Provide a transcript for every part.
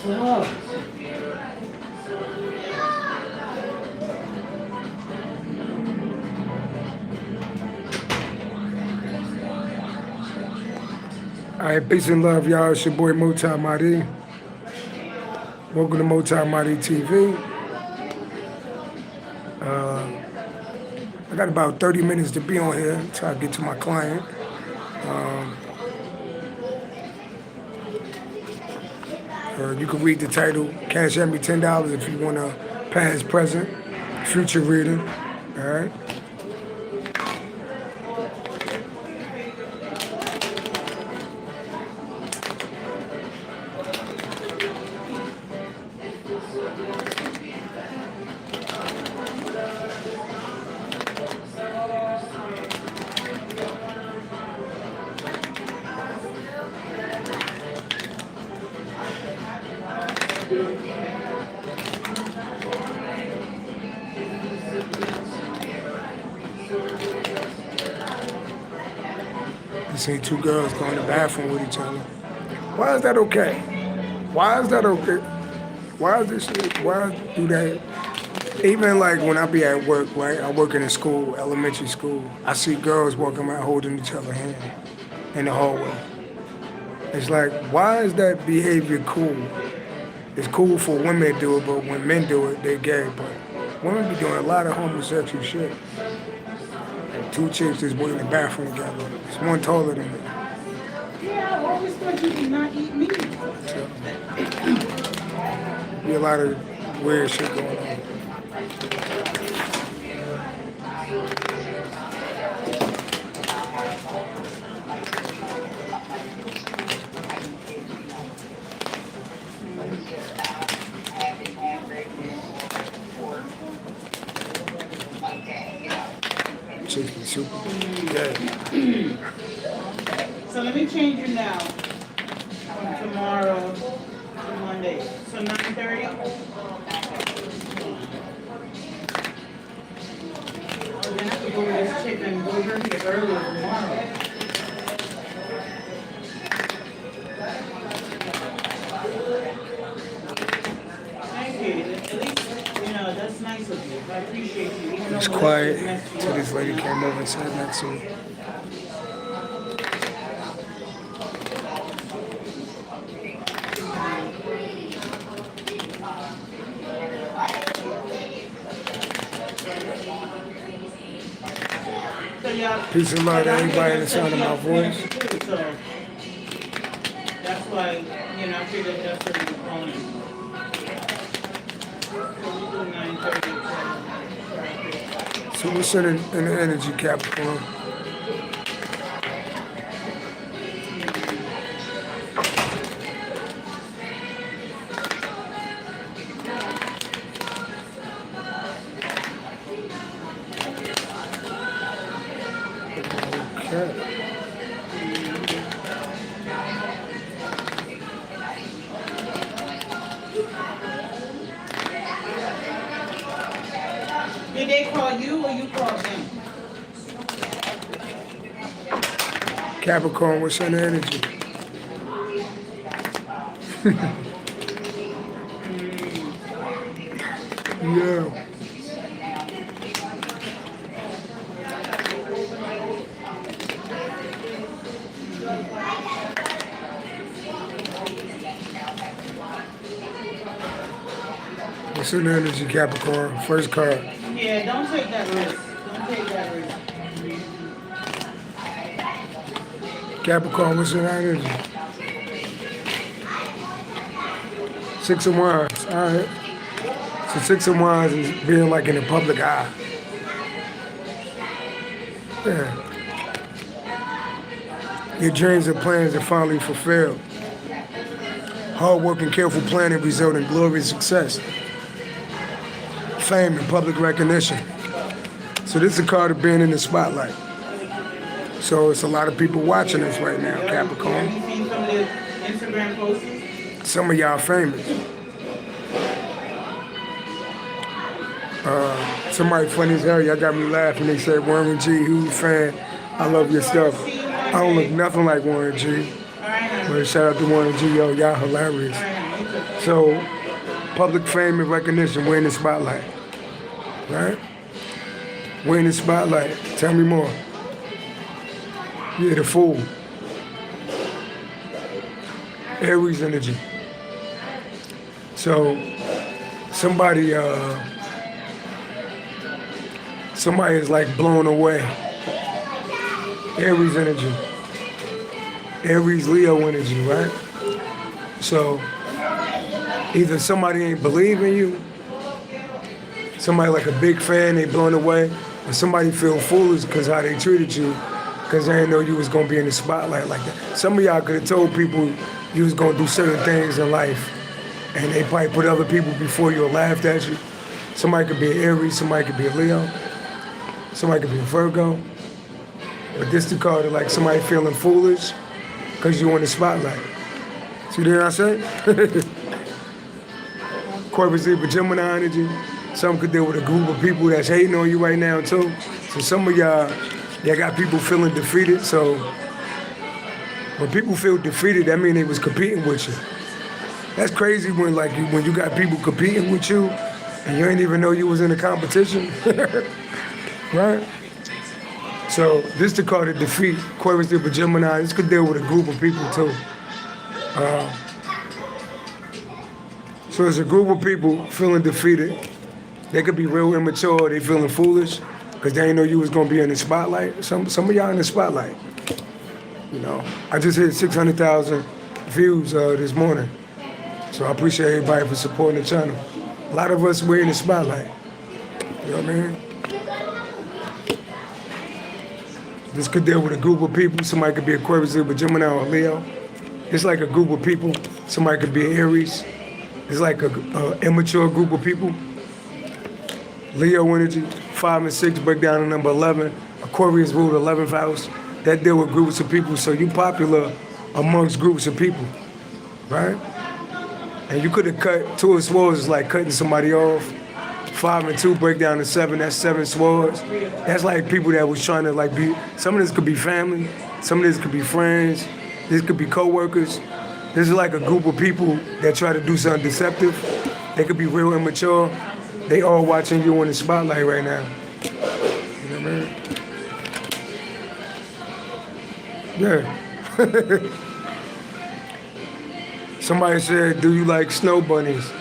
Alright, peace and love, y'all. It's your boy MultiMahdi. Welcome to MultiMahdiTV. I got about 30 minutes to be on here until I get to my client. You can read the title. Cash at me $10 if you want a past, present, future reading. All right. You see two girls going to the bathroom with each other. Why is that okay? Why is that okay? Why is this shit? Why do that? Even like when I be at work, right? I work in a school, elementary school. I see girls walking around holding each other's hand in the hallway. It's like, why is that behavior cool? It's cool for women to do it, but when men do it, they're gay. But women be doing a lot of homosexual shit. And two chicks just went in the bathroom together. It's one taller than me. Yeah, I always thought you did not eat meat. So, be a lot of weird shit going on. Chicks be super gay. So let me change you now. From tomorrow to Monday. So 9:30. Then I have to go with this chick and go over here earlier tomorrow. Thank you. At least, you know, that's nice of you. I appreciate you. It's quiet until this lady came over and sat next to me. Peace and love to everybody in the sound of my voice. So that's why, you know, I figured that's what you're calling. So what's in the energy, Capricorn? Okay. Did they call you or you called them? Capricorn, what's in the energy? Yeah. What's in the energy, Capricorn? First card. Yeah, don't take that risk. Don't take that risk. Capricorn, what's in the energy? Six of Wands. All right. So Six of Wands is being like in the public eye. Yeah. Your dreams and plans are finally fulfilled. Hard work and careful planning result in glorious success. Fame and public recognition. So this is a card of being in the spotlight. So it's a lot of people watching us right now, Capricorn. Have you seen some of the Instagram posts? Some of y'all famous. Somebody funny as hell, y'all got me laughing. They said, Warren G, huge fan. I love your stuff. I don't look nothing like Warren G. But shout out to Warren G, yo, y'all hilarious. So, public fame and recognition, we're in the spotlight, right? We're in the spotlight. Tell me more. Yeah, the Fool. Aries energy. So, somebody is like blown away. Aries energy. Aries Leo energy, right? So either somebody ain't believe in you, somebody like a big fan, they blown away, or somebody feel foolish because how they treated you, because they didn't know you was gonna be in the spotlight like that. Some of y'all could have told people you was gonna do certain things in life, and they probably put other people before you or laughed at you. Somebody could be an Aries, somebody could be a Leo, somebody could be a Virgo. But this the card of like somebody feeling foolish because you in the spotlight. See what I said? Aquarius, Libra, Gemini energy. Some could deal with a group of people that's hating on you right now too. So some of y'all got people feeling defeated. So when people feel defeated, that means they was competing with you. That's crazy when you got people competing with you and you didn't even know you was in a competition. Right? So this the card of defeat. Aquarius, Libra, Gemini. This could deal with a group of people too. So it's a group of people feeling defeated. They could be real immature. They feeling foolish because they didn't know you was gonna be in the spotlight. Some of y'all in the spotlight. You know, I just hit 600,000 views this morning. So I appreciate everybody for supporting the channel. A lot of us, we're in the spotlight. You know what I mean? This could deal with a group of people. Somebody could be Aquarius, Libra, Gemini, or Leo. It's like a group of people. Somebody could be Aries. It's like a immature group of people. Leo energy, 5 and 6 break down to number 11. Aquarius rule the 11th house. That deal with groups of people. So you popular amongst groups of people, right? And you could have cut 2 of swords is like cutting somebody off. 5 and 2 break down to 7. That's 7 swords. That's like people that was trying to like be. Some of this could be family. Some of this could be friends. This could be co-workers. This is like a group of people that try to do something deceptive. They could be real immature. They all watching you in the spotlight right now. You know what I mean? Yeah. Somebody said, do you like snow bunnies?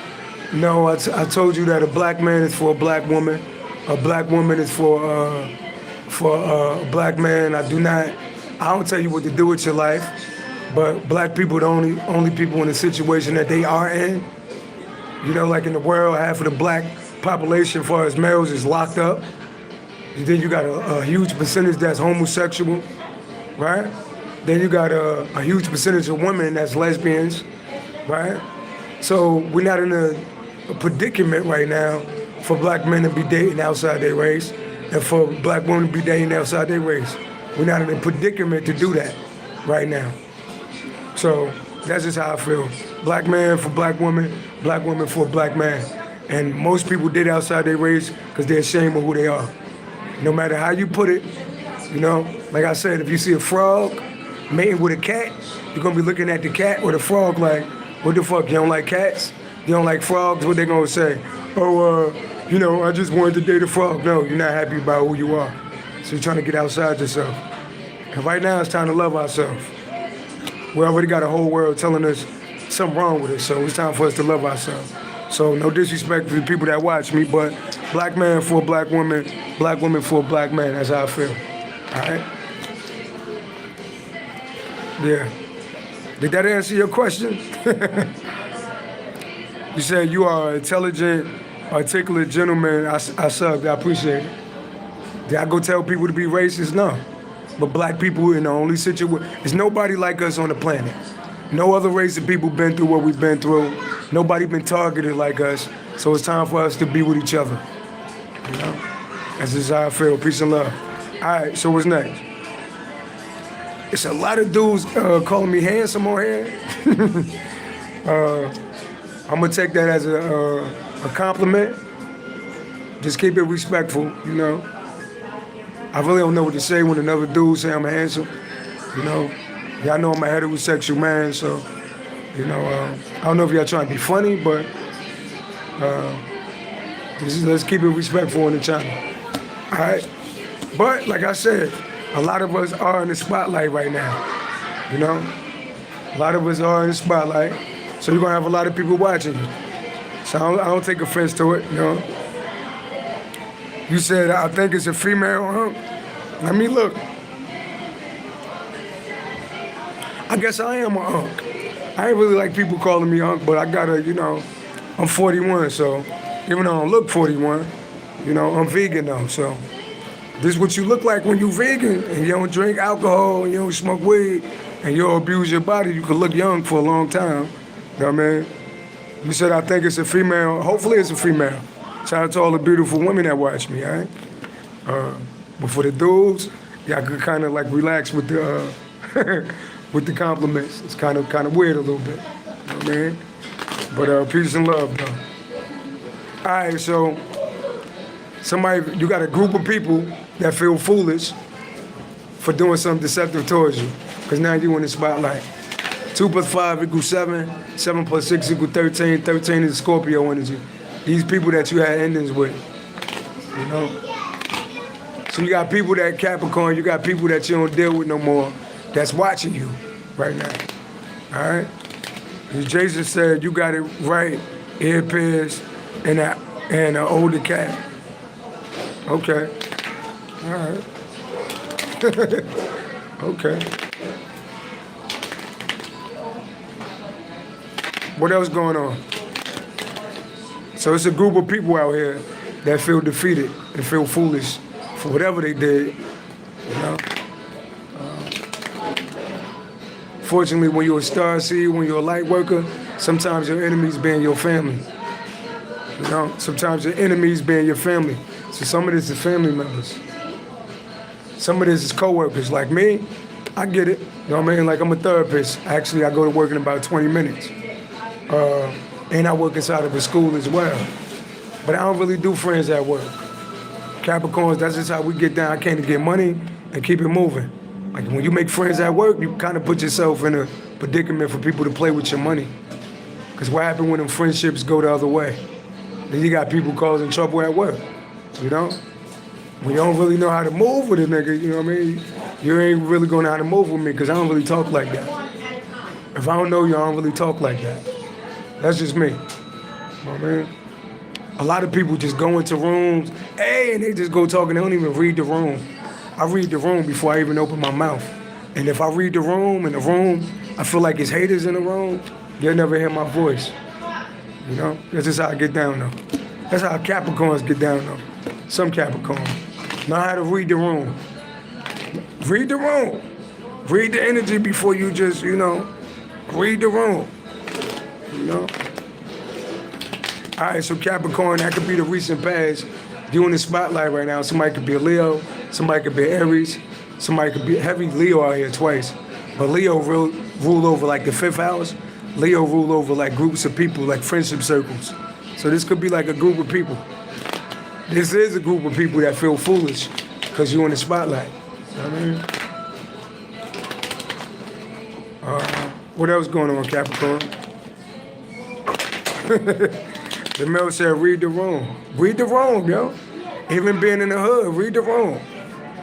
No, I told you that a black man is for a black woman. A black woman is for a black man. I don't tell you what to do with your life, but black people are the only people in the situation that they are in. You know, like in the world, half of the black population as far as males is locked up. And then you got a huge percentage that's homosexual, right? Then you got a huge percentage of women that's lesbians, right? So we're not in a predicament right now for black men to be dating outside their race and for black women to be dating outside their race. We're not in a predicament to do that right now. So that's just how I feel. Black man for black woman for a black man. And most people date outside their race because they're ashamed of who they are. No matter how you put it, you know, like I said, if you see a frog mating with a cat, you're gonna be looking at the cat or the frog like, what the fuck, you don't like cats? You don't like frogs? What they gonna say? Oh, you know, I just wanted to date a frog. No, you're not happy about who you are. So you're trying to get outside yourself. And right now it's time to love ourselves. We already got a whole world telling us something wrong with us, so it's time for us to love ourselves. So no disrespect to the people that watch me, but black man for a black woman for a black man, that's how I feel. All right? Yeah. Did that answer your question? You said you are an intelligent, articulate gentleman. I subbed. I appreciate it. Did I go tell people to be racist? No. But black people in the only situation, there's nobody like us on the planet. No other race of people been through what we've been through. Nobody been targeted like us. So it's time for us to be with each other. You know? That's just how I feel. Peace and love. All right, so what's next? It's a lot of dudes calling me handsome on here. I'm gonna take that as a compliment. Just keep it respectful, you know. I really don't know what to say when another dude say I'm handsome. You know, y'all know I'm a heterosexual man, so You know, I don't know if y'all trying to be funny, but let's keep it respectful on the channel. All right? But like I said, a lot of us are in the spotlight right now. You know? A lot of us are in the spotlight. So you're going to have a lot of people watching you. So I don't take offense to it, you know? You said, I think it's a female, huh? Let me look. I guess I am an unk. I ain't really like people calling me unk, but I gotta, you know, I'm 41, so even though I don't look 41, you know, I'm vegan though, so this is what you look like when you vegan and you don't drink alcohol and you don't smoke weed and you don't abuse your body. You can look young for a long time, you know what I mean? You said, I think it's a female. Hopefully it's a female. Shout out to all the beautiful women that watch me, all right? But for the dudes, y'all could kind of like relax with the with the compliments. It's kind of weird a little bit, you know what I mean? But peace and love, though. All right, so you got a group of people that feel foolish for doing something deceptive towards you, because now you in the spotlight. 2 + 5 = 7, 7 + 6 = 13, 13 is Scorpio energy. These people that you had endings with, you know? So you got people that Capricorn, you got people that you don't deal with no more, that's watching you right now, all right? And Jason said, you got it right, ear pierced, and an older cat. Okay, all right. Okay. What else going on? So it's a group of people out here that feel defeated and feel foolish for whatever they did, you know? Fortunately, when you're a star seed, when you're a light worker, sometimes your enemies being your family. You know, sometimes your enemies being your family. So some of this is family members. Some of this is coworkers. Like me, I get it. You know what I mean? Like I'm a therapist. Actually, I go to work in about 20 minutes. And I work inside of a school as well. But I don't really do friends at work. Capricorns, that's just how we get down. I came to get money and keep it moving. Like when you make friends at work, you kind of put yourself in a predicament for people to play with your money. Because what happens when them friendships go the other way? Then you got people causing trouble at work, you know? When you don't really know how to move with a nigga, you know what I mean? You ain't really gonna know how to move with me because I don't really talk like that. If I don't know you, I don't really talk like that. That's just me, you know what I mean? A lot of people just go into rooms, hey, and they just go talking, they don't even read the room. I read the room before I even open my mouth. And if I read the room, I feel like it's haters in the room, they'll never hear my voice. You know? That's just how I get down though. That's how Capricorns get down though. Some Capricorns. Know how to read the room. Read the room. Read the energy before you just, you know, read the room. You know? All right, so Capricorn, that could be the recent past. You in the spotlight right now. Somebody could be a Leo, somebody could be Aries, somebody could be heavy Leo out here twice. But Leo rule over like the 5th house. Leo rule over like groups of people, like friendship circles. So this could be like a group of people. This is a group of people that feel foolish because you're in the spotlight. You know what I mean? What else going on, Capricorn? The mail said, read the room. Read the room, yo. Even being in the hood, read the room.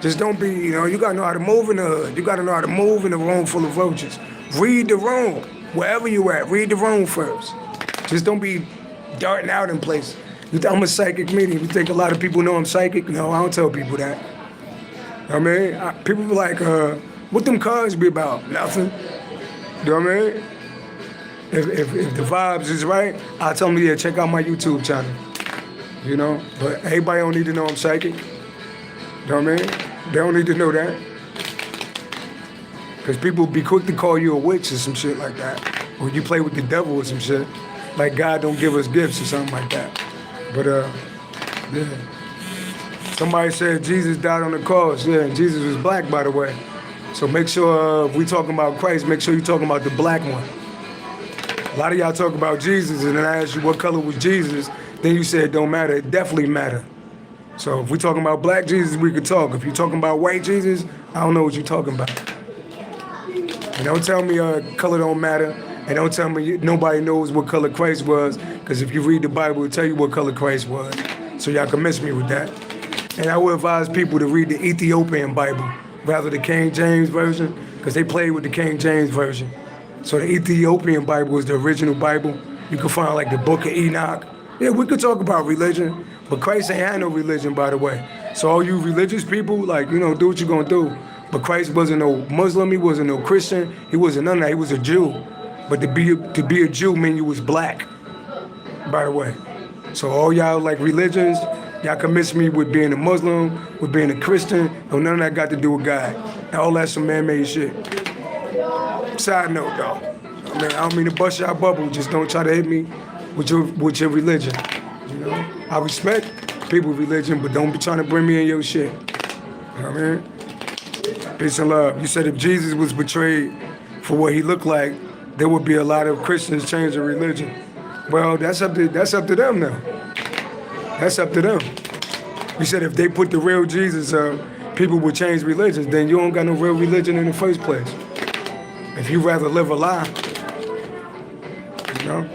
Just don't be, you know, you gotta know how to move in the hood. You gotta know how to move in a room full of roaches. Read the room. Wherever you at, read the room first. Just don't be darting out in places. I'm a psychic medium. You think a lot of people know I'm psychic? No, I don't tell people that. I mean, people be like, what them cards be about? Nothing. You know what I mean? If the vibes is right, I'll tell them, yeah, check out my YouTube channel. You know? But everybody don't need to know I'm psychic. You know what I mean? They don't need to know that. Because people be quick to call you a witch or some shit like that. Or you play with the devil or some shit. Like God don't give us gifts or something like that. But, yeah. Somebody said Jesus died on the cross. Yeah, and Jesus was black, by the way. So make sure, if we talking about Christ, make sure you're talking about the black one. A lot of y'all talk about Jesus, and then I asked you what color was Jesus, then you said it don't matter. It definitely matter. So if we talking about black Jesus, we could talk. If you're talking about white Jesus, I don't know what you're talking about. And don't tell me color don't matter. And don't tell me nobody knows what color Christ was, because if you read the Bible, it'll tell you what color Christ was. So y'all can miss me with that. And I would advise people to read the Ethiopian Bible, rather the King James Version, because they play with the King James Version. So the Ethiopian Bible is the original Bible. You can find like the Book of Enoch. Yeah, we could talk about religion, but Christ ain't had no religion, by the way. So all you religious people, like, you know, do what you're gonna do. But Christ wasn't no Muslim, he wasn't no Christian, he wasn't none of that, he was a Jew. But to be a Jew meant you was black, by the way. So all y'all like religions, y'all can miss me with being a Muslim, with being a Christian, no, none of that got to do with God. And all that's some man-made shit. Side note though, I mean, I don't mean to bust y'all bubble, just don't try to hit me with your religion. You know? I respect people's religion, but don't be trying to bring me in your shit. You know what I mean? Peace and love. You said if Jesus was betrayed for what he looked like, there would be a lot of Christians changing religion. Well, that's up to them now. That's up to them. You said if they put the real Jesus up, people would change religions, then you don't got no real religion in the first place. If you rather live a lie, you know?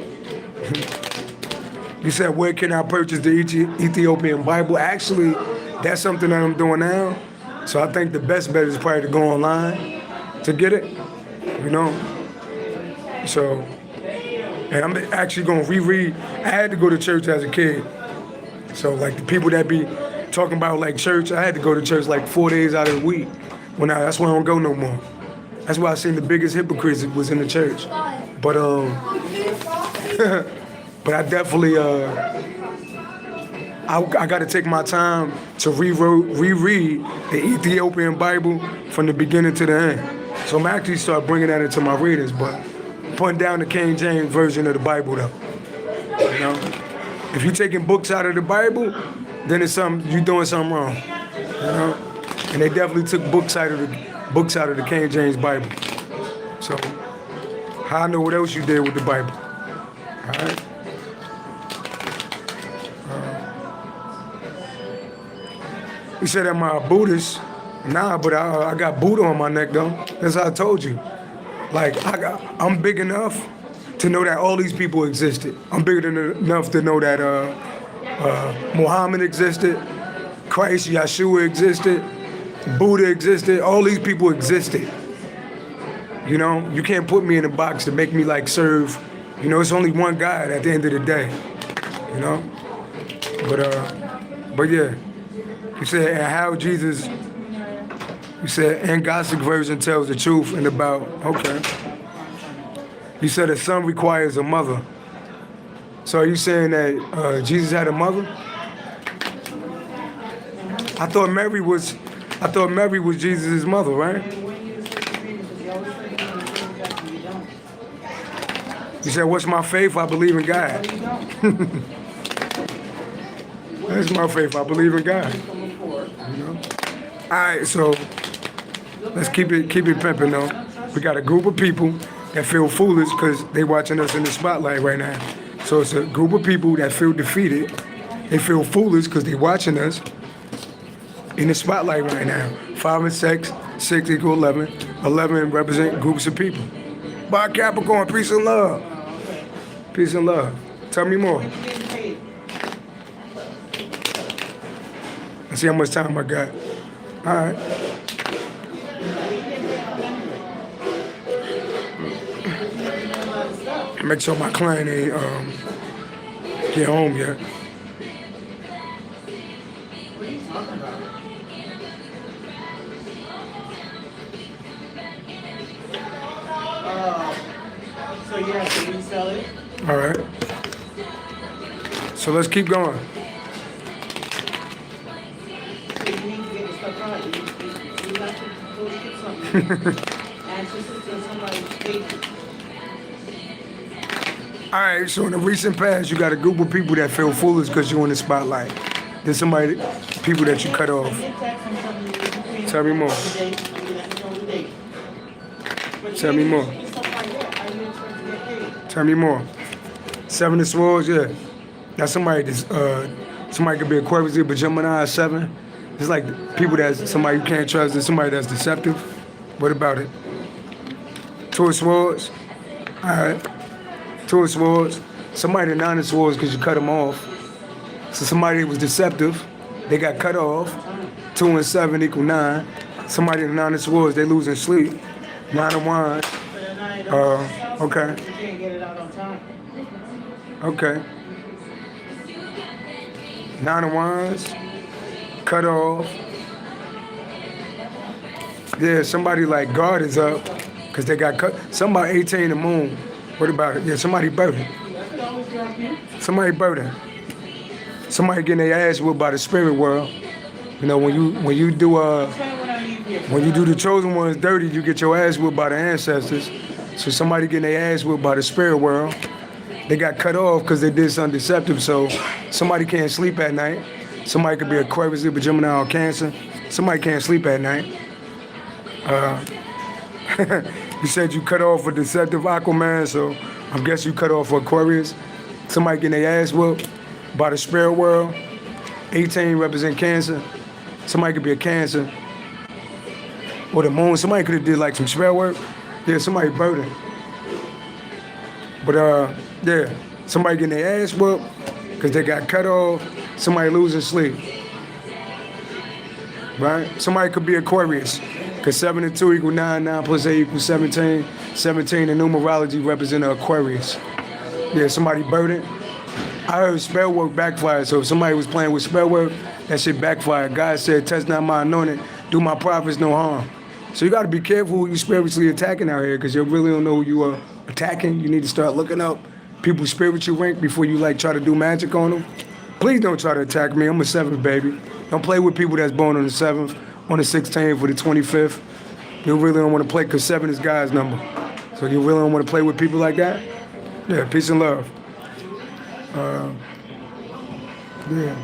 You said, where can I purchase the Ethiopian Bible? Actually, that's something that I'm doing now. So I think the best bet is probably to go online to get it, you know? So, and I'm actually gonna reread. I had to go to church as a kid. So like the people that be talking about like church, I had to go to church like 4 days out of the week. That's why I don't go no more. That's why I seen the biggest hypocrites was in the church. But but I definitely I got to take my time to reread the Ethiopian Bible from the beginning to the end. So I'm actually start bringing that into my readings, but putting down the King James version of the Bible though. You know, if you're taking books out of the Bible, then you're doing something wrong. You know, and they definitely took books out of the King James Bible. So how I know what else you did with the Bible? All right. You said, am I a Buddhist? Nah, but I got Buddha on my neck though. That's how I told you. Like I'm big enough to know that all these people existed. I'm big enough to know that Muhammad existed, Christ, Yeshua existed, Buddha existed. All these people existed. You know, you can't put me in a box to make me like serve. You know, it's only one God at the end of the day. You know, but yeah. You said, and how Jesus, you said, and Gothic version tells the truth and about, okay. You said a son requires a mother. So are you saying that Jesus had a mother? I thought Mary was Jesus' mother, right? You said, what's my faith? I believe in God. That's my faith. I believe in God. You know? All right, so let's keep it pimping though. We got a group of people that feel foolish because they watching us in the spotlight right now. So it's a group of people that feel defeated. They feel foolish because they watching us in the spotlight right now. 5 and 6 equal 11. 11 represent groups of people. By Capricorn, peace and love. Peace and love. Tell me more. Let's see how much time I got. All right. Make sure my client ain't get home yet. What are you talking about? So you have to resell it? All right. So let's keep going. You need to get the stuff right. You have to go get something. And to somebody take it. All right, so in the recent past, you got a group of people that feel foolish because you're in the spotlight. Then people that you cut off. Tell me more. Tell me more. Tell me more. 7 of Swords, yeah. That's somebody could be Aquarius, but Gemini is 7. It's like people that's somebody you can't trust, and somebody that's deceptive. What about it? 2 of Swords. All right. Two of Swords. Somebody the Nine of Swords because you cut them off. So somebody was deceptive. They got cut off. 2 and 7 equal 9. Somebody the Nine of Swords, they losing sleep. 9 of Wands. Okay. You can't get it out on time. Okay. 9 of Wands. Cut off. Yeah, somebody like guard is up because they got cut. Somebody 18 the moon. What about it? Yeah, somebody burdened. Somebody burdened. Somebody getting their ass whipped by the spirit world. You know, when you do the chosen ones dirty, you get your ass whipped by the ancestors. So somebody getting their ass whipped by the spirit world. They got cut off because they did something deceptive. So somebody can't sleep at night. Somebody could be Aquarius, Libra, Gemini, or Cancer. Somebody can't sleep at night. You said you cut off a deceptive Aquaman, so I guess you cut off Aquarius. Somebody getting their ass whooped by the spirit world. 18 represent Cancer. Somebody could be a Cancer. Or the moon. Somebody could have did like some spell work. Yeah, somebody burdened. But yeah, somebody getting their ass whooped because they got cut off. Somebody losing sleep. Right? Somebody could be Aquarius. Because 7 and 2 equal 9, 9 plus 8 equals 17. 17 in numerology represent Aquarius. Yeah, somebody burdened. I heard spell work backfired, so if somebody was playing with spell work, that shit backfired. God said, test not my anointing, do my prophets no harm. So you got to be careful who you spiritually attacking out here, because you really don't know who you are attacking. You need to start looking up people's spiritual rank before you like try to do magic on them. Please don't try to attack me. I'm a 7th, baby. Don't play with people that's born on the 7th, on the 16th, or the 25th. You really don't want to play, because 7 is God's number. So you really don't want to play with people like that? Yeah, peace and love. Yeah.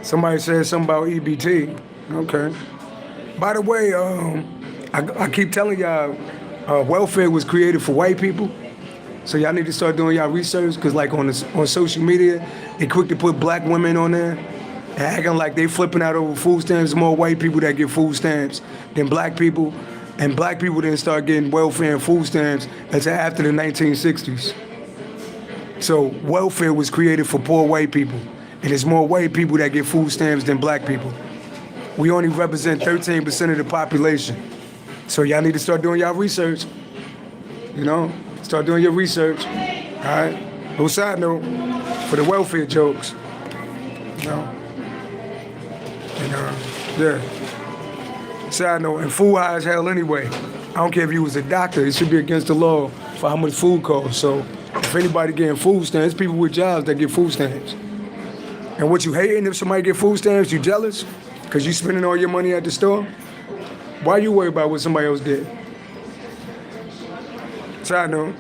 Somebody said something about EBT. Okay. By the way, I keep telling y'all, welfare was created for white people. So y'all need to start doing y'all research, because like on social media, they quick to put black women on there and acting like they flipping out over food stamps. There's more white people that get food stamps than black people. And black people didn't start getting welfare and food stamps until after the 1960s. So welfare was created for poor white people. And there's more white people that get food stamps than black people. We only represent 13% of the population. So y'all need to start doing y'all research. You know, start doing your research. All right? No side note for the welfare jokes. You know? And, yeah. Side note, and food high as hell anyway. I don't care if you was a doctor, it should be against the law for how much food costs. So if anybody getting food stamps, people with jobs that get food stamps. And what you hating if somebody get food stamps, you jealous? Because you spending all your money at the store? Why you worry about what somebody else did? Side note.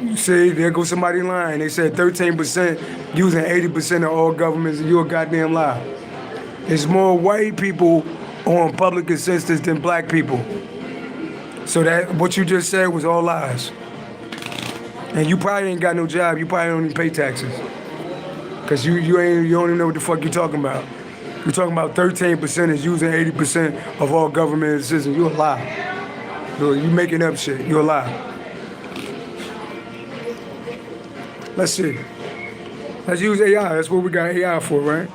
You see, there goes somebody lying. They said 13% using 80% of all governments, and you a goddamn lie. There's more white people on public assistance than black people. So that what you just said was all lies. And you probably ain't got no job. You probably don't even pay taxes. Because you don't even know what the fuck you talking about. You're talking about 13% is using 80% of all government assistance. You a lie. You making up shit. You a lie. Let's see. Let's use AI. That's what we got AI for, right?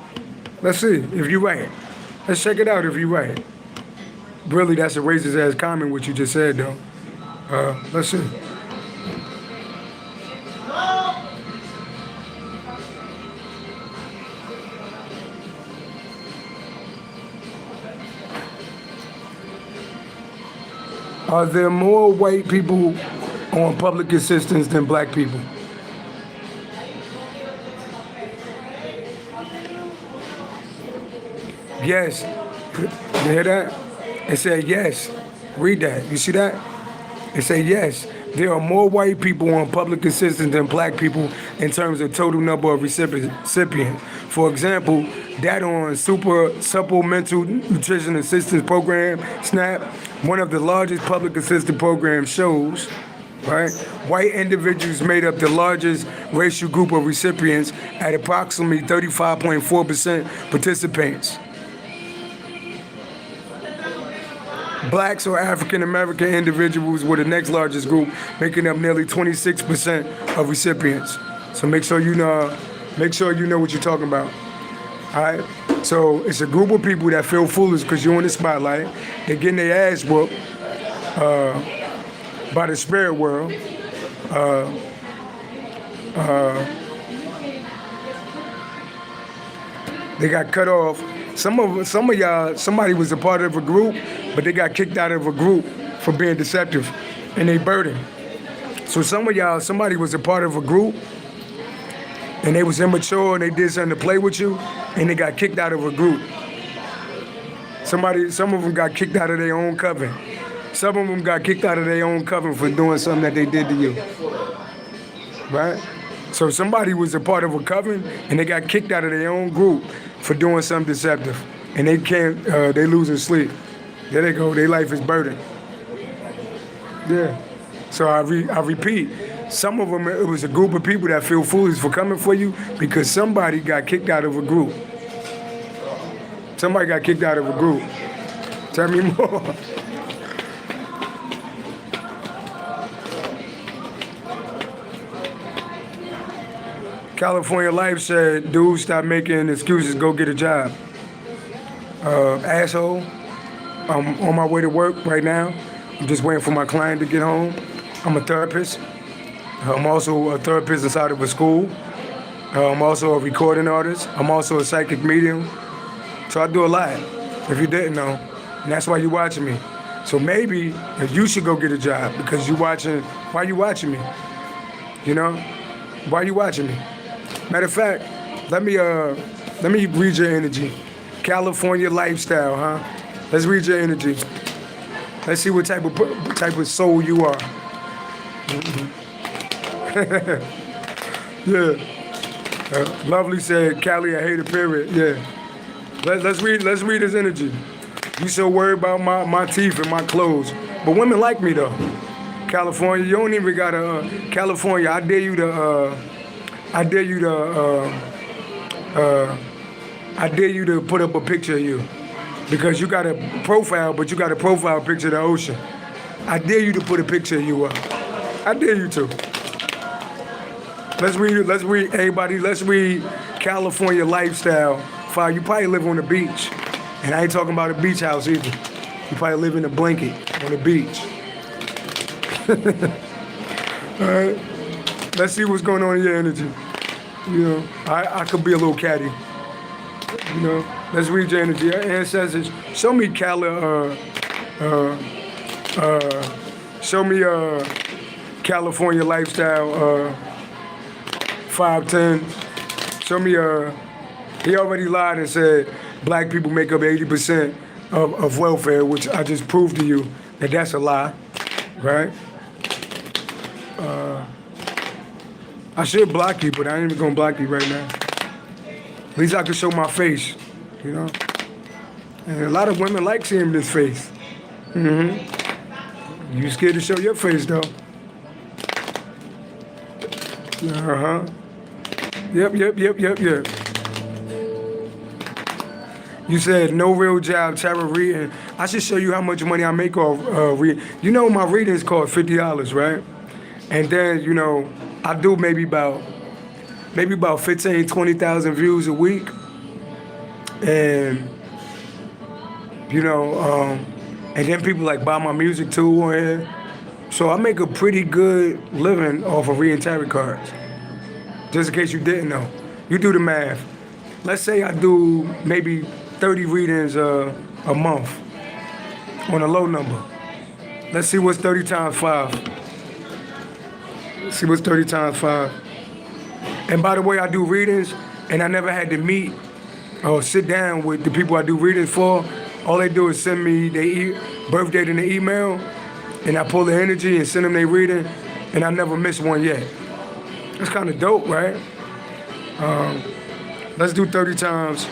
Let's see if you right. Let's check it out if you right. Really, that's a racist ass comment what you just said though. Let's see. Are there more white people on public assistance than black people? Yes. You hear that? It said yes. Read that. You see that? It said yes. There are more white people on public assistance than black people in terms of total number of recipients. For example, data on Supplemental Nutrition Assistance Program, SNAP, one of the largest public assistance programs, shows, right, white individuals made up the largest racial group of recipients at approximately 35.4% participants. Blacks or African American individuals were the next largest group, making up nearly 26% of recipients. So make sure you know what you're talking about. All right. So it's a group of people that feel foolish because you're in the spotlight. They're getting their ass whooped by the spirit world. They got cut off. Some of y'all, somebody was a part of a group, but they got kicked out of a group for being deceptive, and they burdened. So some of y'all, somebody was a part of a group, and they was immature, and they did something to play with you, and they got kicked out of a group. Some of them got kicked out of their own coven. Some of them got kicked out of their own coven for doing something that they did to you. Right? So somebody was a part of a coven, and they got kicked out of their own group for doing something deceptive. And they can't, they losing sleep. There they go, their life is burdened. Yeah. So I repeat, some of them, it was a group of people that feel foolish for coming for you because somebody got kicked out of a group. Somebody got kicked out of a group. Tell me more. California Life said, dude, stop making excuses, go get a job. Asshole, I'm on my way to work right now. I'm just waiting for my client to get home. I'm a therapist. I'm also a therapist inside of a school. I'm also a recording artist. I'm also a psychic medium. So I do a lot, if you didn't know. And that's why you're watching me. So maybe you should go get a job because you're watching. Why you watching me? You know? Why you watching me? Matter of fact, let me read your energy. California lifestyle, huh? Let's read your energy. Let's see what type of soul you are. Yeah. Lovely said, Cali, I hate a period. Yeah. Let's read his energy. You so worried about my teeth and my clothes, but women like me though. California, you don't even gotta. California, I dare you to put up a picture of you, because you got a profile, but you got a profile picture of the ocean. I dare you to put a picture of you up. I dare you to. Let's read, everybody, let's read California lifestyle file. You probably live on the beach. And I ain't talking about a beach house either. You probably live in a blanket on the beach. All right. Let's see what's going on in your energy. You know, I could be a little catty. You know, let's read your energy. Your ancestors, show me California lifestyle 510. Show me he already lied and said black people make up 80% of welfare, which I just proved to you that that's a lie, right? I should block you, but I ain't even gonna block you right now. At least I can show my face, you know? And a lot of women like seeing this face. Mm-hmm. You scared to show your face, though. Uh-huh. Yep. You said no real job, tarot reading. I should show you how much money I make off reading. You know my readings cost $50, right? And then, you know, I do maybe about 15, 20,000 views a week. And, you know, and then people like buy my music too on here. So I make a pretty good living off of reading tarot cards. Just in case you didn't know. You do the math. Let's say I do maybe 30 readings a month on a low number. Let's see what's 30 times 5. Let's see what's 30 times 5. And by the way, I do readings, and I never had to meet or sit down with the people I do readings for. All they do is send me their birth date in the email, and I pull the energy and send them their reading, and I never missed one yet. That's kind of dope, right? Let's do 30 times.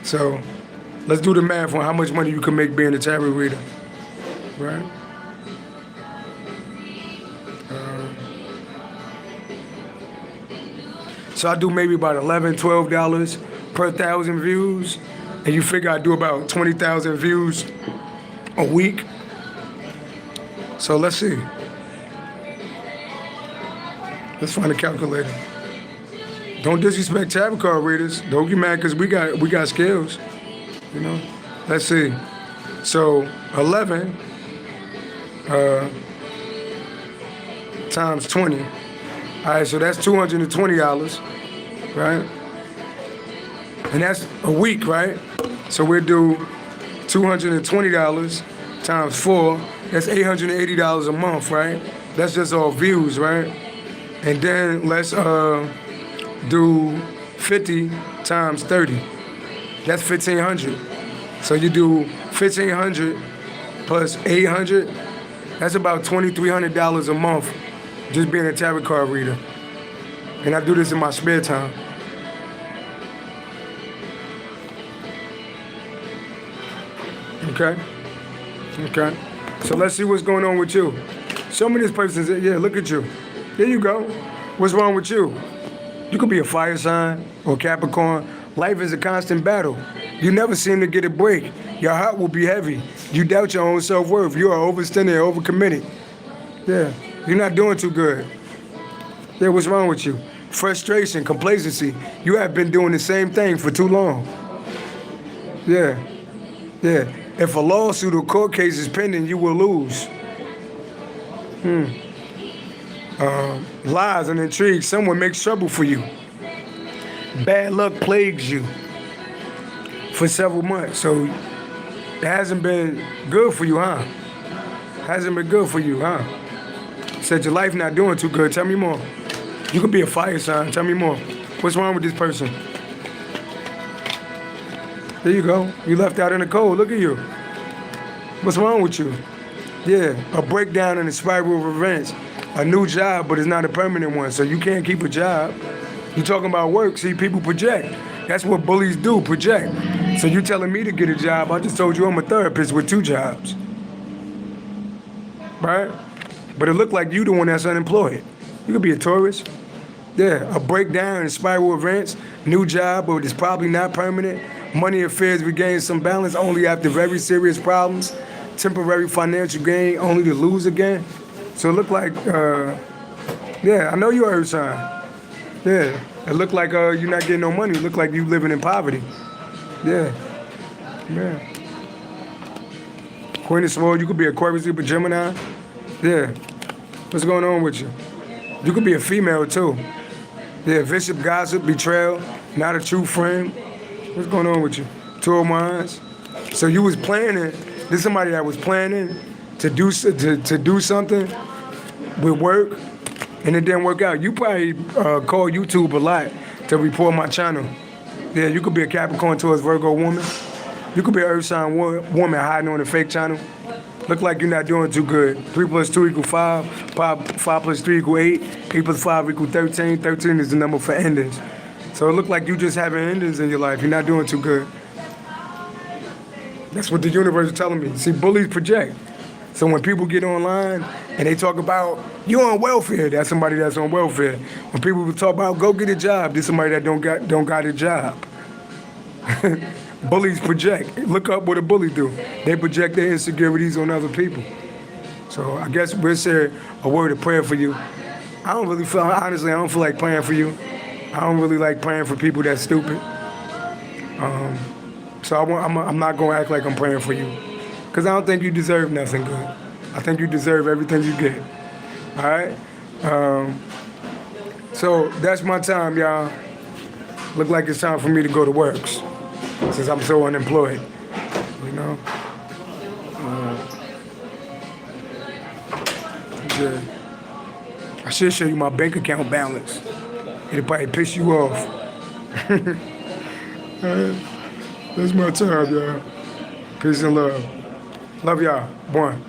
So let's do the math on how much money you can make being a tarot reader, right? So I do maybe about $11, $12 per 1,000 views, and you figure I do about 20,000 views a week. So let's see. Let's find a calculator. Don't disrespect tarot card readers. Don't get mad because we got skills. You know? Let's see. So 11 times 20. All right, so that's $220, right? And that's a week, right? So we'll do $220 times 4. That's $880 a month, right? That's just all views, right? And then let's do 50 times 30. That's 1,500. So you do 1,500 plus 800. That's about $2,300 a month just being a tarot card reader. And I do this in my spare time. Okay? Okay. So let's see what's going on with you. Show me this person's, yeah, look at you. There you go. What's wrong with you? You could be a fire sign or Capricorn. Life is a constant battle. You never seem to get a break. Your heart will be heavy. You doubt your own self-worth. You are overextended, overcommitted. Yeah, you're not doing too good. Yeah, what's wrong with you? Frustration, complacency. You have been doing the same thing for too long. Yeah, yeah. If a lawsuit or court case is pending, you will lose. Lies and intrigue. Someone makes trouble for you. Bad luck plagues you for several months. So it hasn't been good for you, huh? Hasn't been good for you, huh? Said your life not doing too good. Tell me more. You could be a fire sign. Tell me more. What's wrong with this person? There you go. You left out in the cold. Look at you. What's wrong with you? Yeah, a breakdown in the spiral of events. A new job, but it's not a permanent one, so you can't keep a job. You talking about work. See, people project. That's what bullies do, project. So you telling me to get a job. I just told you I'm a therapist with 2 jobs. Right? But it looked like you the one that's unemployed. You could be a tourist. Yeah, a breakdown in spiral events. New job, but it's probably not permanent. Money affairs regain some balance only after very serious problems. Temporary financial gain only to lose again. So it looked like, yeah, I know you're earth sign. Yeah, it looked like you're not getting no money. It looked like you living in poverty. Yeah, yeah. Queen of Swords, you could be Aquarius, Libra, Gemini. Yeah, what's going on with you? You could be a female too. Yeah, vicious gossip, betrayal, not a true friend. What's going on with you? 2 of Wands. So you was planning. This is somebody that was planning to do something with work, and it didn't work out. You probably call YouTube a lot to report my channel. Yeah, you could be a Capricorn towards Virgo woman. You could be an Earth sign woman hiding on a fake channel. Look like you're not doing too good. 3 + 2 = 5. 5 + 3 = 8. 8 + 5 = 13. 13 is the number for endings. So it looked like you just having endings in your life. You're not doing too good. That's what the universe is telling me. See, bullies project. So when people get online and they talk about, you on welfare, that's somebody that's on welfare. When people talk about, go get a job, there's somebody that don't got a job. Bullies project. Look up what a bully do. They project their insecurities on other people. So I guess we'll say a word of prayer for you. Honestly, I don't feel like praying for you. I don't really like praying for people that's stupid. So I'm not going to act like I'm praying for you. Because I don't think you deserve nothing good. I think you deserve everything you get. All right? So that's my time, y'all. Look like it's time for me to go to works. Since I'm so unemployed. You know? Yeah. I should show you my bank account balance. It'll probably piss you off. That's my time, y'all. Peace and love. Love y'all. One.